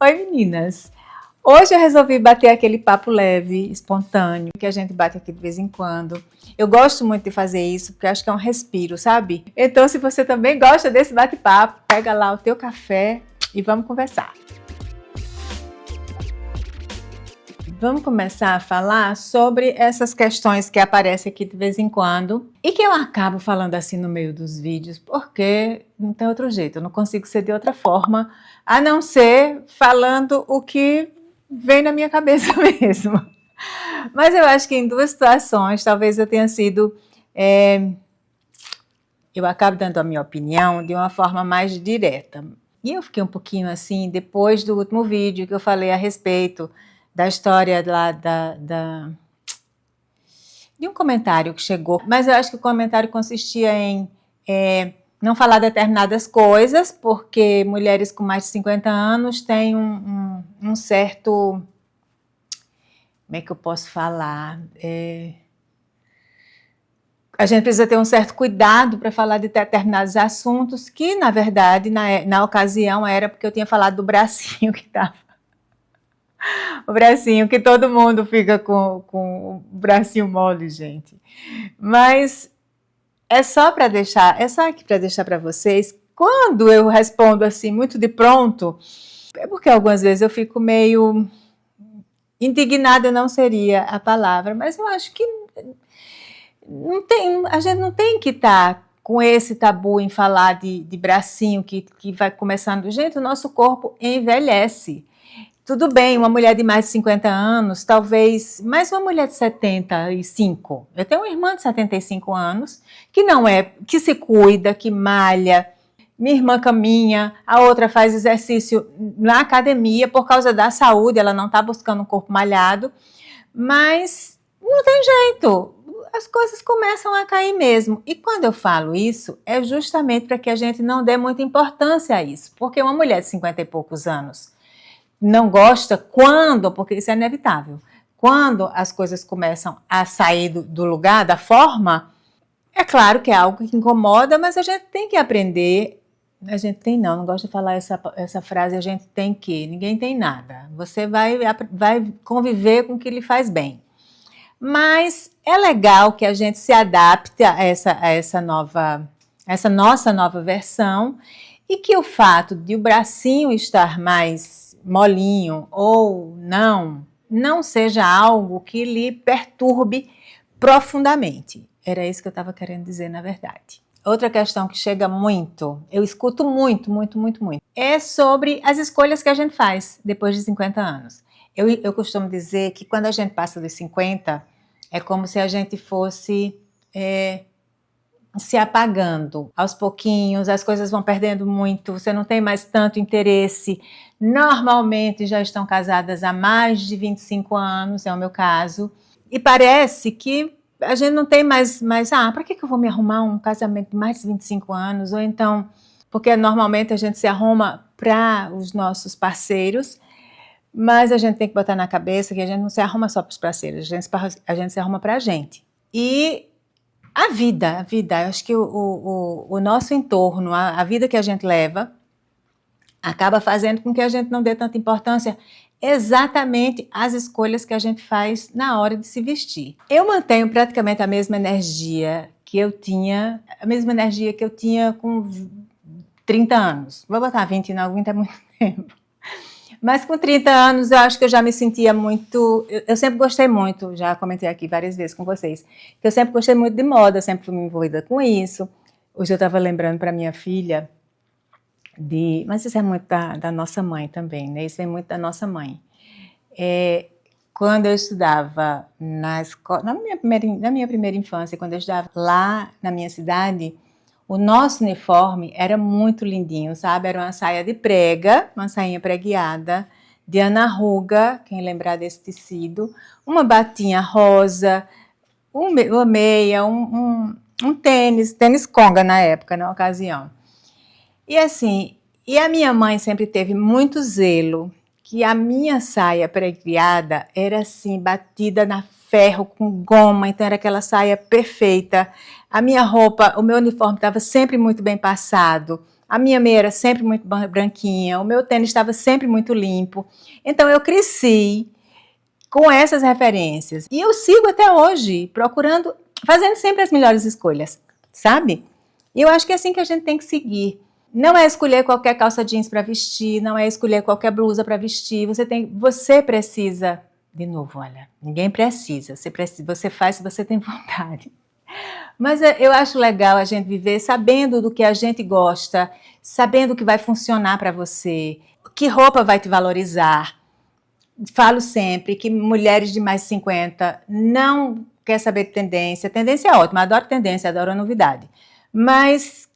Oi meninas! Hoje eu resolvi bater aquele papo leve, espontâneo, que a gente bate aqui de vez em quando. Eu gosto muito de fazer isso, porque eu acho que é um respiro, sabe? Então, se você também gosta desse bate-papo, pega lá o teu café e vamos conversar. Vamos começar a falar sobre essas questões que aparecem aqui de vez em quando e que eu acabo falando assim no meio dos vídeos, porque não tem outro jeito, eu não consigo ser de outra forma, a não ser falando o que vem na minha cabeça mesmo. Mas eu acho que em duas situações, talvez eu tenha sido... eu acabo dando a minha opinião de uma forma mais direta. E eu fiquei um pouquinho assim, depois do último vídeo que eu falei a respeito da história lá de um comentário que chegou, mas eu acho que o comentário consistia em não falar determinadas coisas, porque mulheres com mais de 50 anos têm um certo... Como é que eu posso falar? A gente precisa ter um certo cuidado para falar de determinados assuntos que, na verdade, na ocasião era porque eu tinha falado do bracinho que estava... O bracinho, que todo mundo fica com o bracinho mole, gente. Mas é só aqui para deixar para vocês, quando eu respondo assim, muito de pronto, é porque algumas vezes eu fico meio indignada, não seria a palavra, mas eu acho que a gente não tem que estar com esse tabu em falar de bracinho que vai começando. Gente, o nosso corpo envelhece. Tudo bem, uma mulher de mais de 50 anos, talvez, mais uma mulher de 75. Eu tenho uma irmã de 75 anos, que se cuida, que malha. Minha irmã caminha, a outra faz exercício na academia por causa da saúde, ela não está buscando um corpo malhado, mas não tem jeito, as coisas começam a cair mesmo. E quando eu falo isso, é justamente para que a gente não dê muita importância a isso, porque uma mulher de 50 e poucos anos não gosta porque isso é inevitável, quando as coisas começam a sair do lugar, da forma, é claro que é algo que incomoda, mas a gente tem que aprender, não gosto de falar essa frase, a gente tem que, ninguém tem nada, você vai conviver com o que lhe faz bem. Mas é legal que a gente se adapte a essa nossa nova versão e que o fato de o bracinho estar mais molinho ou não seja algo que lhe perturbe profundamente. Era isso que eu estava querendo dizer, na verdade. Outra questão que chega muito, eu escuto muito, é sobre as escolhas que a gente faz depois de 50 anos. Eu costumo dizer que quando a gente passa dos 50, é como se a gente fosse... se apagando aos pouquinhos, as coisas vão perdendo muito, você não tem mais tanto interesse. Normalmente já estão casadas há mais de 25 anos, é o meu caso, e parece que a gente não tem mais para que eu vou me arrumar um casamento de mais de 25 anos? Ou então, porque normalmente a gente se arruma para os nossos parceiros, mas a gente tem que botar na cabeça que a gente não se arruma só para os parceiros, a gente se arruma para a gente. E a vida, eu acho que o nosso entorno, a vida que a gente leva, acaba fazendo com que a gente não dê tanta importância exatamente às escolhas que a gente faz na hora de se vestir. Eu mantenho praticamente a mesma energia que eu tinha com 30 anos. Vou botar 20, não, 20 é muito tempo. Mas com 30 anos eu acho que eu já me sentia muito... Eu sempre gostei muito, já comentei aqui várias vezes com vocês, que eu sempre gostei muito de moda, sempre fui envolvida com isso. Hoje eu estava lembrando para minha filha mas isso é muito da nossa mãe também, né? Isso é muito da nossa mãe. Quando eu estudava na escola, na minha primeira infância, quando eu estudava lá na minha cidade, o nosso uniforme era muito lindinho, sabe? Era uma saia de prega, uma sainha pregueada, de Ana Ruga, quem lembrar desse tecido, uma batinha rosa, uma meia, um tênis conga na época, na ocasião. E assim, a minha mãe sempre teve muito zelo, que a minha saia pregueada era assim, batida na ferro com goma, então era aquela saia perfeita. A minha roupa, o meu uniforme estava sempre muito bem passado. a minha meia era sempre muito branquinha, o meu tênis estava sempre muito limpo. Então eu cresci com essas referências. E eu sigo até hoje, procurando, fazendo sempre as melhores escolhas, sabe? E eu acho que é assim que a gente tem que seguir. Não é escolher qualquer calça jeans para vestir, não é escolher qualquer blusa para vestir. Você precisa, de novo, olha, ninguém precisa. Você faz se você tem vontade. Mas eu acho legal a gente viver sabendo do que a gente gosta, sabendo o que vai funcionar para você, que roupa vai te valorizar. Falo sempre que mulheres de mais de 50 não quer saber de tendência. Tendência é ótima, adoro tendência, adoro a novidade. Mas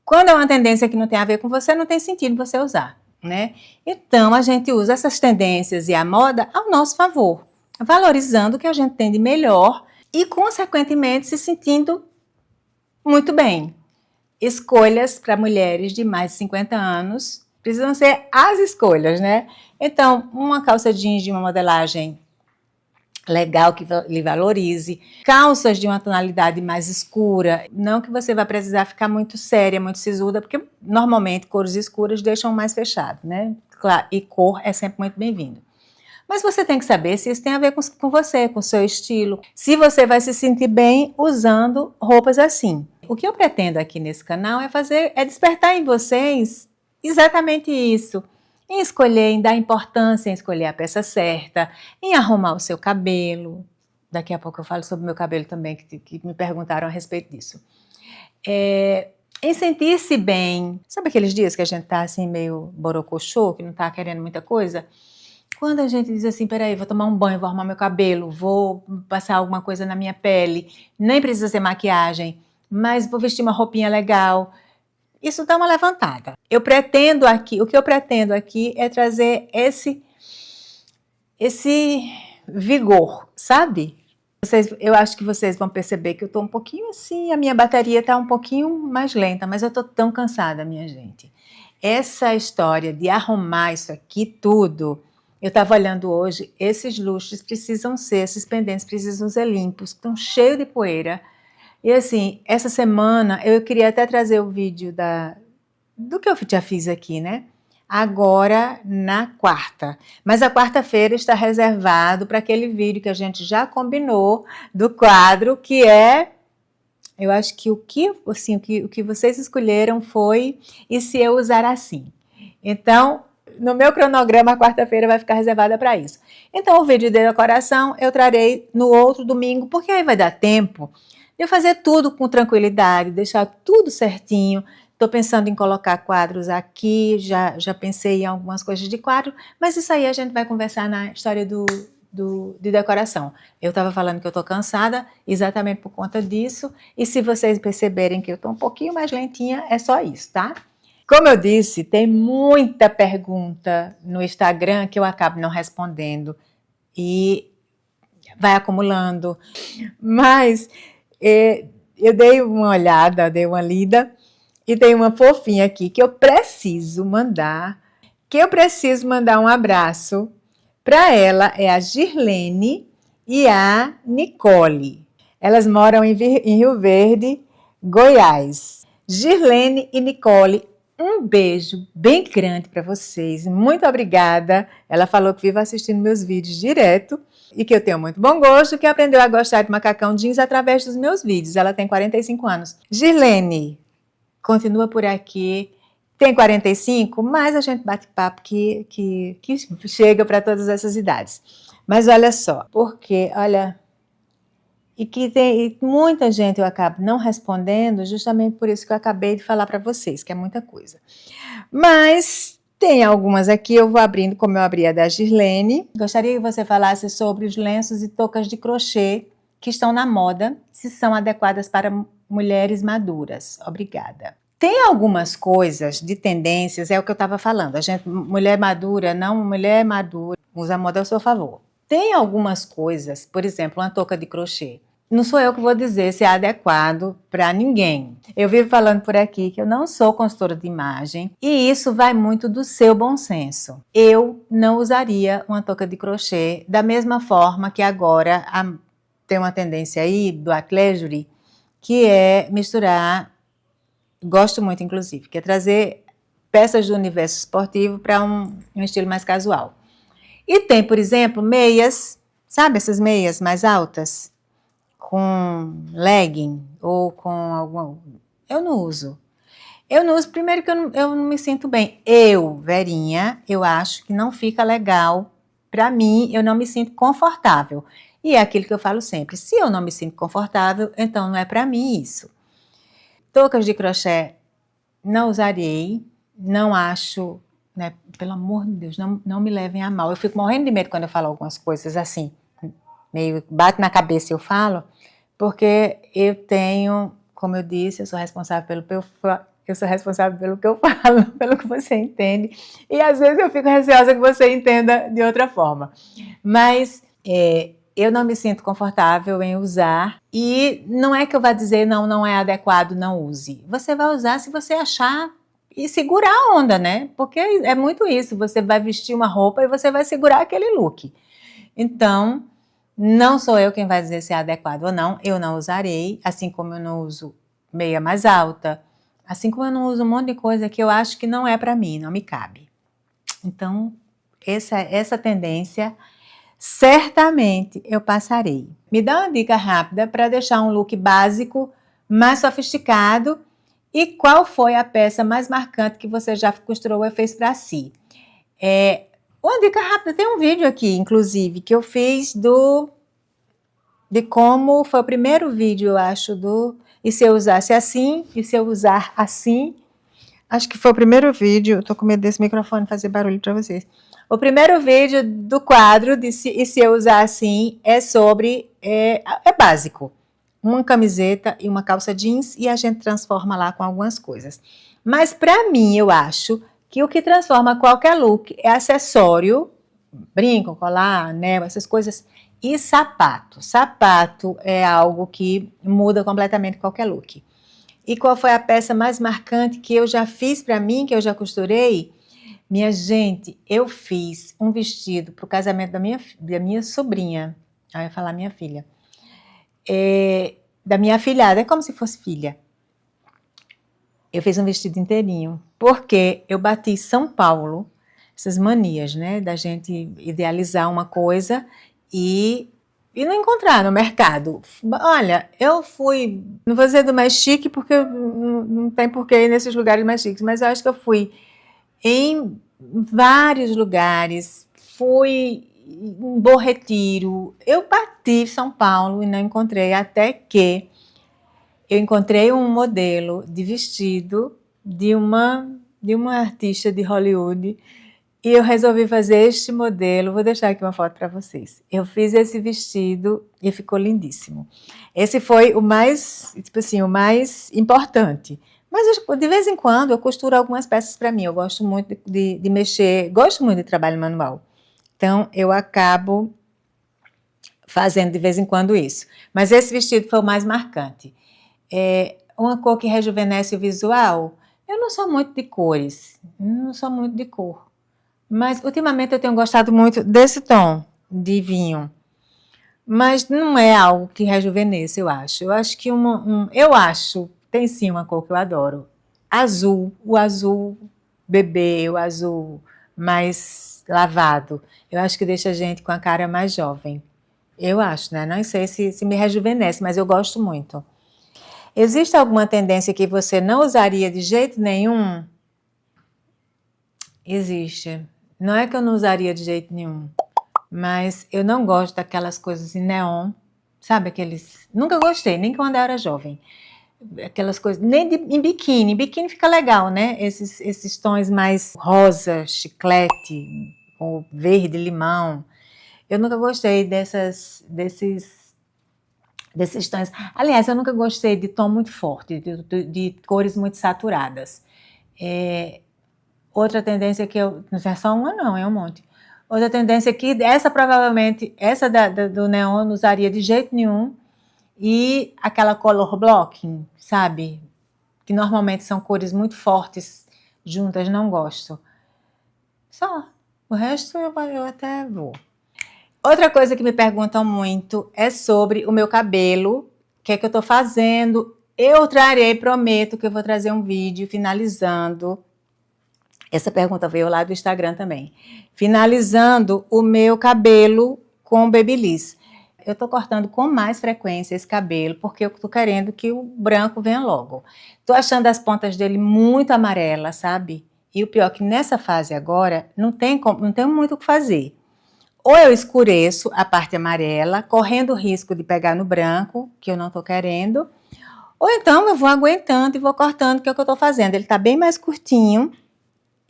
quando é uma tendência que não tem a ver com você, não tem sentido você usar, né? Então a gente usa essas tendências e a moda ao nosso favor, valorizando o que a gente tem de melhor e, consequentemente, se sentindo muito bem. Escolhas para mulheres de mais de 50 anos precisam ser as escolhas, né? Então, uma calça jeans de uma modelagem legal que lhe valorize, calças de uma tonalidade mais escura, não que você vai precisar ficar muito séria, muito sisuda, porque normalmente cores escuras deixam mais fechado, né? Claro, e cor é sempre muito bem-vindo. Mas você tem que saber se isso tem a ver com você, com o seu estilo, se você vai se sentir bem usando roupas assim. O que eu pretendo aqui nesse canal é despertar em vocês exatamente isso. Em escolher, em dar importância em escolher a peça certa, em arrumar o seu cabelo. Daqui a pouco eu falo sobre o meu cabelo também, que me perguntaram a respeito disso. Em sentir-se bem. Sabe aqueles dias que a gente tá assim meio borocochô, que não tá querendo muita coisa? Quando a gente diz assim, peraí, vou tomar um banho, vou arrumar meu cabelo, vou passar alguma coisa na minha pele, nem precisa ser maquiagem, mas vou vestir uma roupinha legal. Isso dá uma levantada. O que eu pretendo aqui é trazer esse vigor, sabe? Eu acho que vocês vão perceber que eu tô um pouquinho assim, a minha bateria tá um pouquinho mais lenta, mas eu tô tão cansada, minha gente. Essa história de arrumar isso aqui tudo, eu estava olhando hoje, esses lustres esses pendentes precisam ser limpos, estão cheios de poeira. E assim, essa semana eu queria até trazer o vídeo do que eu já fiz aqui, né? Agora na quarta. Mas a quarta-feira está reservado para aquele vídeo que a gente já combinou do quadro, que é, eu acho que o que vocês escolheram foi "E se eu usar assim?". Então, no meu cronograma, a quarta-feira vai ficar reservada para isso. Então, o vídeo de decoração eu trarei no outro domingo, porque aí vai dar tempo de eu fazer tudo com tranquilidade, deixar tudo certinho. Estou pensando em colocar quadros aqui, já pensei em algumas coisas de quadro, mas isso aí a gente vai conversar na história de decoração. Eu estava falando que eu estou cansada exatamente por conta disso, e se vocês perceberem que eu estou um pouquinho mais lentinha, é só isso, tá? Como eu disse, tem muita pergunta no Instagram que eu acabo não respondendo e vai acumulando, mas eu dei uma olhada, dei uma lida e tem uma fofinha aqui que eu preciso mandar um abraço para ela, é a Girlene e a Nicole. Elas moram em Rio Verde, Goiás. Girlene e Nicole, um beijo bem grande para vocês. Muito obrigada. Ela falou que vive assistindo meus vídeos direto e que eu tenho muito bom gosto, que aprendeu a gostar de macacão jeans através dos meus vídeos. Ela tem 45 anos. Girlene, continua por aqui. Tem 45, mas a gente bate papo que chega para todas essas idades. Mas olha só, porque, olha, e muita gente eu acabo não respondendo, justamente por isso que eu acabei de falar para vocês, que é muita coisa. Mas tem algumas aqui, eu vou abrindo, como eu abri a da Girlene. Gostaria que você falasse sobre os lenços e toucas de crochê que estão na moda, se são adequadas para mulheres maduras. Obrigada. Tem algumas coisas de tendências, é o que eu estava falando, mulher madura usa a moda ao seu favor. Tem algumas coisas, por exemplo, uma touca de crochê. Não sou eu que vou dizer se é adequado para ninguém. Eu vivo falando por aqui que eu não sou consultora de imagem e isso vai muito do seu bom senso. Eu não usaria uma touca de crochê da mesma forma que agora tem uma tendência aí do athleisure, que é misturar, gosto muito inclusive, que é trazer peças do universo esportivo para um estilo mais casual. E tem, por exemplo, meias, sabe essas meias mais altas? Com legging ou com alguma... Eu não uso. Eu não uso, primeiro que eu não me sinto bem. Verinha, eu acho que não fica legal. Para mim, eu não me sinto confortável. E é aquilo que eu falo sempre. Se eu não me sinto confortável, então não é para mim isso. Toucas de crochê não usarei. Não acho, né? Pelo amor de Deus, não me levem a mal. Eu fico morrendo de medo quando eu falo algumas coisas assim. Meio bate na cabeça e eu falo. Porque eu tenho, como eu disse, eu sou responsável pelo que eu falo, pelo que você entende. E às vezes eu fico receosa que você entenda de outra forma. Mas eu não me sinto confortável em usar. E não é que eu vá dizer não é adequado, não use. Você vai usar se você achar e segurar a onda, né? Porque é muito isso. Você vai vestir uma roupa e você vai segurar aquele look. Então... não sou eu quem vai dizer se é adequado ou não, eu não usarei, assim como eu não uso meia mais alta, assim como eu não uso um monte de coisa que eu acho que não é para mim, não me cabe. Então, essa tendência, certamente eu passarei. Me dá uma dica rápida para deixar um look básico, mais sofisticado, e qual foi a peça mais marcante que você já costurou e fez para si? Uma dica rápida, tem um vídeo aqui, inclusive, que eu fiz de como foi o primeiro vídeo, eu acho, e se eu usasse assim, e se eu usar assim. Acho que foi o primeiro vídeo, tô com medo desse microfone fazer barulho para vocês. O primeiro vídeo do quadro de e se eu usar assim é sobre, é básico. Uma camiseta e uma calça jeans e a gente transforma lá com algumas coisas. Mas para mim, eu acho que o que transforma qualquer look é acessório, brinco, colar, anel, essas coisas, e sapato. Sapato é algo que muda completamente qualquer look. E qual foi a peça mais marcante que eu já fiz para mim, que eu já costurei? Minha gente, eu fiz um vestido para o casamento da minha sobrinha. Eu ia falar minha filha. Da minha afilhada, é como se fosse filha. Eu fiz um vestido inteirinho, porque eu bati São Paulo, essas manias, né, da gente idealizar uma coisa e não encontrar no mercado. Olha, eu fui, não vou dizer do mais chique, porque não tem porquê ir nesses lugares mais chiques, mas eu acho que eu fui em vários lugares, fui em Bom Retiro, eu bati São Paulo e não encontrei, até que eu encontrei um modelo de vestido de uma artista de Hollywood e eu resolvi fazer este modelo. Vou deixar aqui uma foto para vocês. Eu fiz esse vestido e ficou lindíssimo. Esse foi o mais, tipo assim, o mais importante. Mas de vez em quando eu costuro algumas peças para mim. Eu gosto muito de mexer, gosto muito de trabalho manual. Então eu acabo fazendo de vez em quando isso. Mas esse vestido foi o mais marcante. Uma cor que rejuvenesce o visual. Eu não sou muito de cores, não sou muito de cor. Mas ultimamente eu tenho gostado muito desse tom de vinho. Mas não é algo que rejuvenesce, eu acho. Eu acho que tem sim uma cor que eu adoro. Azul, o azul bebê, o azul mais lavado. Eu acho que deixa a gente com a cara mais jovem. Eu acho, né? Não sei se me rejuvenesce, mas eu gosto muito. Existe alguma tendência que você não usaria de jeito nenhum? Existe. Não é que eu não usaria de jeito nenhum, mas eu não gosto daquelas coisas em neon, sabe aqueles... Nunca gostei, nem quando eu era jovem. Aquelas coisas, nem em biquíni. Em biquíni fica legal, né? Esses tons mais rosa, chiclete, ou verde, limão. Eu nunca gostei desses tons. Aliás, eu nunca gostei de tom muito forte, de cores muito saturadas. Outra tendência que eu... Não é só uma não, é um monte. Outra tendência que provavelmente, essa do neon eu não usaria de jeito nenhum. E aquela color blocking, sabe? Que normalmente são cores muito fortes juntas, não gosto. Só. O resto eu até vou. Outra coisa que me perguntam muito é sobre o meu cabelo. O que é que eu tô fazendo? Eu trarei, prometo que eu vou trazer um vídeo finalizando Essa pergunta veio lá do Instagram também. Finalizando o meu cabelo com babyliss. Eu estou cortando com mais frequência esse cabelo, porque eu estou querendo que o branco venha logo. Estou achando as pontas dele muito amarelas, sabe? E o pior é que nessa fase agora, não tem muito o que fazer. Ou eu escureço a parte amarela, correndo o risco de pegar no branco, que eu não estou querendo, ou então eu vou aguentando e vou cortando, que é o que eu estou fazendo. Ele está bem mais curtinho,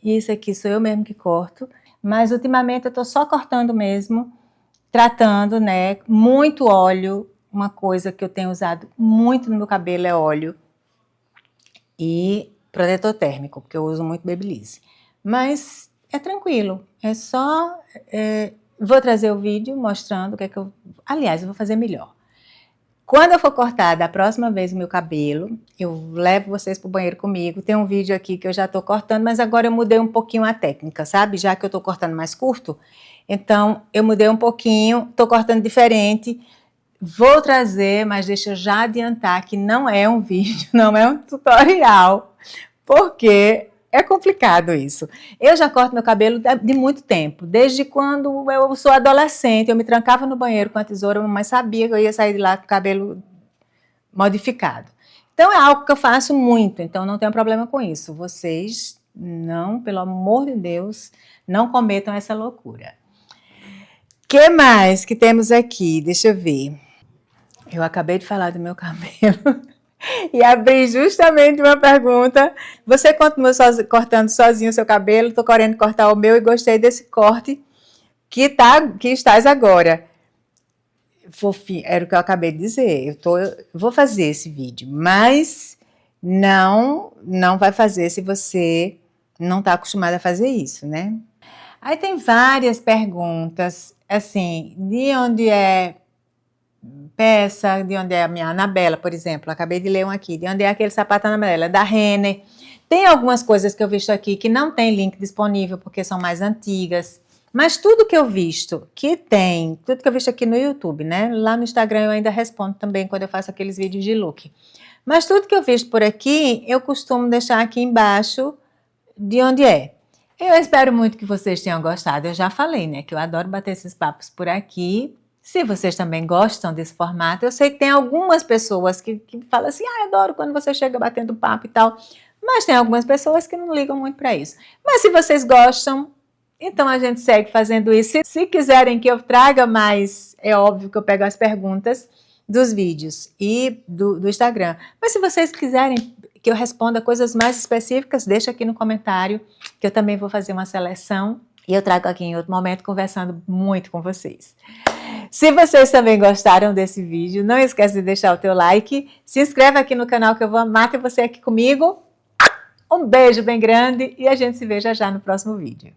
e isso aqui sou eu mesmo que corto, mas ultimamente eu estou só cortando mesmo, tratando, né? Muito óleo, uma coisa que eu tenho usado muito no meu cabelo é óleo e protetor térmico, porque eu uso muito babyliss. Mas é tranquilo, é só... vou trazer o vídeo mostrando o que é que eu... Aliás, eu vou fazer melhor. Quando eu for cortar da próxima vez o meu cabelo, eu levo vocês para o banheiro comigo. Tem um vídeo aqui que eu já estou cortando, mas agora eu mudei um pouquinho a técnica, sabe? Já que eu estou cortando mais curto, então eu mudei um pouquinho, estou cortando diferente. Vou trazer, mas deixa eu já adiantar que não é um vídeo, não é um tutorial, porque é complicado isso. Eu já corto meu cabelo de muito tempo, desde quando eu sou adolescente, eu me trancava no banheiro com a tesoura, mas sabia que eu ia sair de lá com o cabelo modificado. Então é algo que eu faço muito, então não tenho problema com isso. Vocês não, pelo amor de Deus, não cometam essa loucura. O que mais que temos aqui? Deixa eu ver. Eu acabei de falar do meu cabelo e abri justamente uma pergunta. Você continua cortando sozinho o seu cabelo? Estou querendo cortar o meu e gostei desse corte que estás agora. Fofinho, era o que eu acabei de dizer. Vou fazer esse vídeo, mas não vai fazer se você não está acostumado a fazer isso, né? Aí tem várias perguntas, assim, de onde é peça, de onde é a minha Anabela, por exemplo, acabei de ler um aqui, de onde é aquele sapato Anabela, da Renner. Tem algumas coisas que eu visto aqui que não tem link disponível, porque são mais antigas, mas tudo que eu visto tudo que eu visto aqui no YouTube, né, lá no Instagram eu ainda respondo também quando eu faço aqueles vídeos de look, mas tudo que eu visto por aqui, eu costumo deixar aqui embaixo de onde é. Eu espero muito que vocês tenham gostado, eu já falei, né, que eu adoro bater esses papos por aqui. Se vocês também gostam desse formato, eu sei que tem algumas pessoas que falam assim, eu adoro quando você chega batendo papo e tal, mas tem algumas pessoas que não ligam muito para isso. Mas se vocês gostam, então a gente segue fazendo isso. Se quiserem que eu traga mais, é óbvio que eu pego as perguntas dos vídeos e do Instagram. Mas se vocês quiserem que eu responda coisas mais específicas, deixa aqui no comentário, que eu também vou fazer uma seleção e eu trago aqui em outro momento conversando muito com vocês. Se vocês também gostaram desse vídeo, não esquece de deixar o teu like, se inscreve aqui no canal que eu vou amar ter você aqui comigo. Um beijo bem grande e a gente se vê já no próximo vídeo.